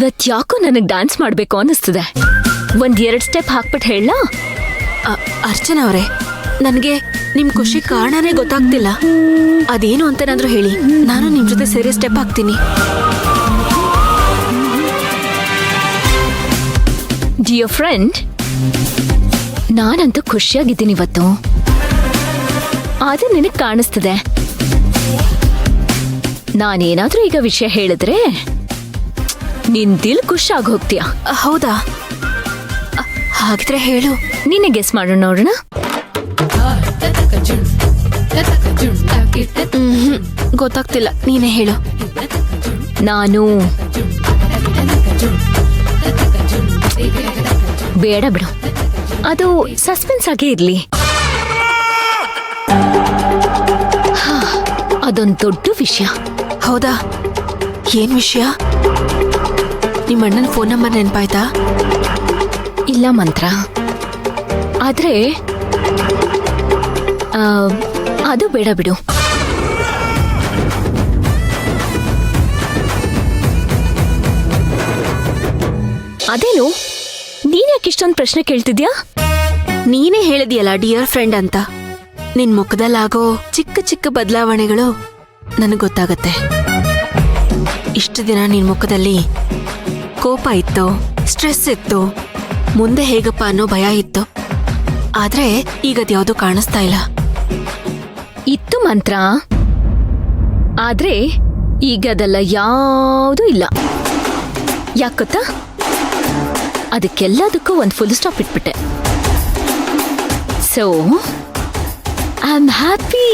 ಇವತ್ ಯಾಕೋ ನನಗ್ ಡ್ಯಾನ್ಸ್ ಮಾಡ್ಬೇಕು ಅನಿಸ್ತದೆ. 1-2 ಸ್ಟೆಪ್ ಹಾಕ್ಬಿಟ್ಟು ಹೇಳ. ಅರ್ಚನಾ ಅವರೇ, ನನ್ಗೆ ನಿಮ್ ಖುಷಿ ಕಾರಣನೇ ಗೊತ್ತಾಗ್ತಿಲ್ಲ. ಅದೇನು ಅಂತನಾದ್ರೂ ಹೇಳಿ, ನಾನು ನಿಮ್ ಜೊತೆ ಸೇರಿ ಸ್ಟೆಪ್ ಹಾಕ್ತೀನಿ. ಡಿಯರ್ ಫ್ರೆಂಡ್, ನಾನಂತೂ ಖುಷಿಯಾಗಿದ್ದೀನಿ ಇವತ್ತು. ಆದ್ರೆ ನಿನಗ್ ಕಾಣಿಸ್ತದೆ, ನಾನೇನಾದ್ರೂ ಈಗ ವಿಷಯ ಹೇಳಿದ್ರೆ ನಿನ್ ದಿಲ್ ಖುಷಿ ಆಗಿ ಹೋಗ್ತೀಯ. ಹೌದಾ? ಹಾಗಿದ್ರೆ ಹೇಳು. ನೀನೆ ಗೆಸ್ ಮಾಡೋಣ ನೋಡೋಣ. ಗೊತ್ತಾಗ್ತಿಲ್ಲ, ನೀನೇ ಹೇಳು. ನಾನು ಬೇಡ ಬಿಡು, ಅದು ಸಸ್ಪೆನ್ಸ್ ಆಗೇ ಇರ್ಲಿ. ಅದೊಂದು ದೊಡ್ಡ ವಿಷಯ. ಹೌದಾ? ಏನ್ ವಿಷಯ? ನಿಮ್ಮ ಅಣ್ಣನ ಫೋನ್ ನಂಬರ್ ನೆನಪಾಯ್ತಾ? ಇಲ್ಲ ಮಂತ್ರ, ಆದ್ರೆ ಅದು ಬೇಡ ಬಿಡು. ಅದೇನು ನೀನ್ಯಾಕೆ ಇಷ್ಟೊಂದು ಪ್ರಶ್ನೆ ಕೇಳ್ತಿದ್ಯಾ? ನೀನೇ ಹೇಳಿದ್ಯಲ್ಲ ಡಿಯರ್ ಫ್ರೆಂಡ್ ಅಂತ. ನಿನ್ ಮುಖದಲ್ಲಾಗೋ ಚಿಕ್ಕ ಚಿಕ್ಕ ಬದಲಾವಣೆಗಳು ನನಗ್ ಗೊತ್ತಾಗತ್ತೆ. ಇಷ್ಟು ದಿನ ನಿನ್ ಮುಖದಲ್ಲಿ ಕೋಪ ಇತ್ತು, ಸ್ಟ್ರೆಸ್ ಇತ್ತು, ಮುಂದೆ ಹೇಗಪ್ಪ ಅನ್ನೋ ಭಯ ಇತ್ತು. ಆದ್ರೆ ಈಗ ಅದ್ಯಾವುದೂ ಕಾಣಿಸ್ತಾ ಇಲ್ಲ. ಇತ್ತು ಮಂತ್ರ, ಆದ್ರೆ ಈಗ ಅದೆಲ್ಲ ಯಾವುದೂ ಇಲ್ಲ. ಯಾಕೊತ್ತಾ? ಅದಕ್ಕೆಲ್ಲದಕ್ಕೂ ಒಂದು ಫುಲ್ ಸ್ಟಾಪ್ ಇಟ್ಬಿಟ್ಟೆ. So I am happy.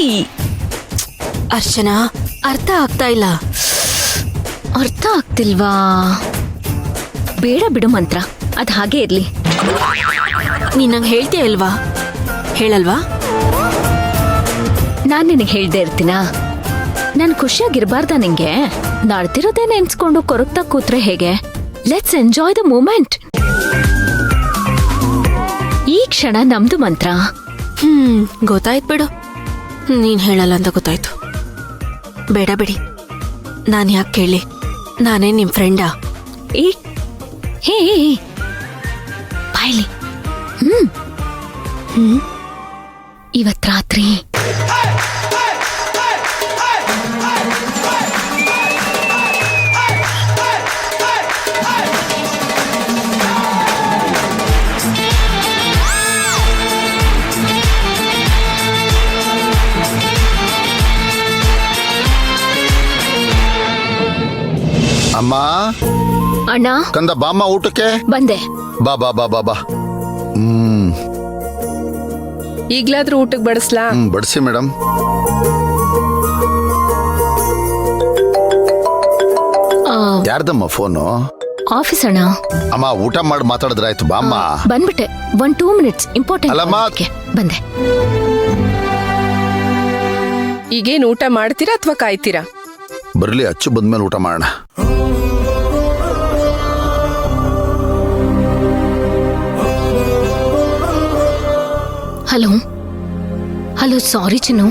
Archana, ಅರ್ಥ ಆಗ್ತಾ ಇಲ್ಲ. ಅರ್ಥ ಆಗ್ತಿಲ್ವಾ? ಬೇಡ ಬಿಡು ಮಂತ್ರ, ಅದು ಹಾಗೆ ಇರ್ಲಿ. ನೀನ್ ನಂಗೆ ಹೇಳ್ತೀಯ ಇಲ್ವಾ? ಹೇಳಲ್ವಾ? ನಾನು ನಿನಗೆ ಹೇಳ್ದೆ ಇರ್ತೀನಾ? ನಾನು ಖುಷಿಯಾಗಿರ್ಬಾರ್ದ ನಿಂಗೆ? ನಡ್ತಿರೋದೇ ನೆನ್ಸ್ಕೊಂಡು ಕೊರಗ್ತಾ ಕೂತ್ರೆ ಹೇಗೆ? Let's enjoy the moment. ಈ ಕ್ಷಣ ನಮ್ದು ಮಂತ್ರ. ಗೊತ್ತಾಯ್ತು ಬಿಡು, ನೀನ್ ಹೇಳಲ್ಲ ಅಂತ ಗೊತ್ತಾಯ್ತು. ಬೇಡ ಬಿಡಿ, ನಾನು ಯಾಕೆ ಕೇಳಿ? ನಾನೇ ನಿಮ್ ಫ್ರೆಂಡಾ? ಹೇ ಬಾಯ್ಲಿ. ಇವತ್ ರಾತ್ರಿ ಅಮ್ಮ, ಅಣ್ಣ. ಕಂದ ಬಾಮ್ಮ ಊಟಕ್ಕೆ. ಬಂದೆ. ಬಾ ಬಾ ಬಾ ಬಾ ಬಾ. ಈಗ್ಲಾದ್ರೂ ಊಟಕ್ಕೆ ಬಡಿಸ್ಲಾ? ಬಡಿಸಿ ಮೇಡಮ್. ಯಾರ್ದಮ್ಮ ಫೋನು? ಆಫೀಸ್ ಅಣ್ಣ. ಅಮ್ಮ ಊಟ ಮಾಡಿ ಮಾತಾಡಿದ್ರಾಯ್ತು. ಬಾಮ್ಮ. ಬಂದ್ಬಿಟ್ಟೆ. 1-2 ಮಿನಿಟ್ಸ್. ಇಂಪಾರ್ಟೆಂಟ್. ಅಲ್ಲಮ್ಮ. ಬಂದೆ. ಈಗೇನ್ ಊಟ ಮಾಡ್ತೀರಾ ಅಥವಾ ಕಾಯ್ತೀರಾ? ಬರ್ಲಿ, ಅಚ್ಚು ಬಂದ್ಮೇಲೆ ಊಟ ಮಾಡೋಣ. ಹಲೋ ಹಲೋ, ಸಾರಿ ಚಿನ್ನು.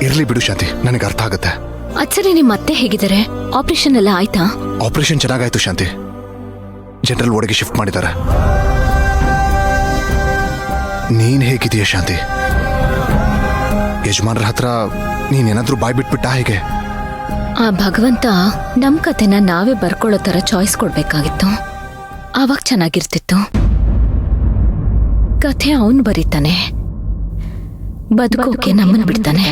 ಇರ್ಲಿ ಬಿಡು ಶಾಂತಿ, ನನಗೆ ಅರ್ಥ ಆಗುತ್ತೆ. ಅಚ್ಚರಿ, ನಿಮ್ಮ ಅತ್ತೆ ಹೇಗಿದ್ದಾರೆ? ಆಪರೇಷನ್ ಎಲ್ಲ ಆಯ್ತಾ? ಆಪರೇಷನ್ ಚೆನ್ನಾಗಾಯ್ತು ಶಾಂತಿ. ಜನರಲ್ ವಾರ್ಡ್ಗೆ ಶಿಫ್ಟ್ ಮಾಡಿದ್ದಾರೆ. ನೀನ್ ಹೇಗಿದೀಯ ಶಾಂತಿ? ಯಜಮಾನ್ರ ಹತ್ರ ನೀನೇನಾದ್ರೂ ಬಾಯ್ ಬಿಟ್ಬಿಟ್ಟ ಹೇಗೆ? ಆ ಭಗವಂತ ನಮ್ ಕತೆನ ನಾವೇ ಬರ್ಕೊಳ್ಳೋ ತರ ಚಾಯ್ಸ್ ಕೊಡ್ಬೇಕಾಗಿತ್ತು. ಆವಾಗ ಚೆನ್ನಾಗಿರ್ತಿತ್ತು. ಕಥೆ ಅವನ್ ಬರೀತಾನೆ, ಬದುಕೋಕೆ ನಮ್ಮನ್ ಬಿಡ್ತಾನೆ.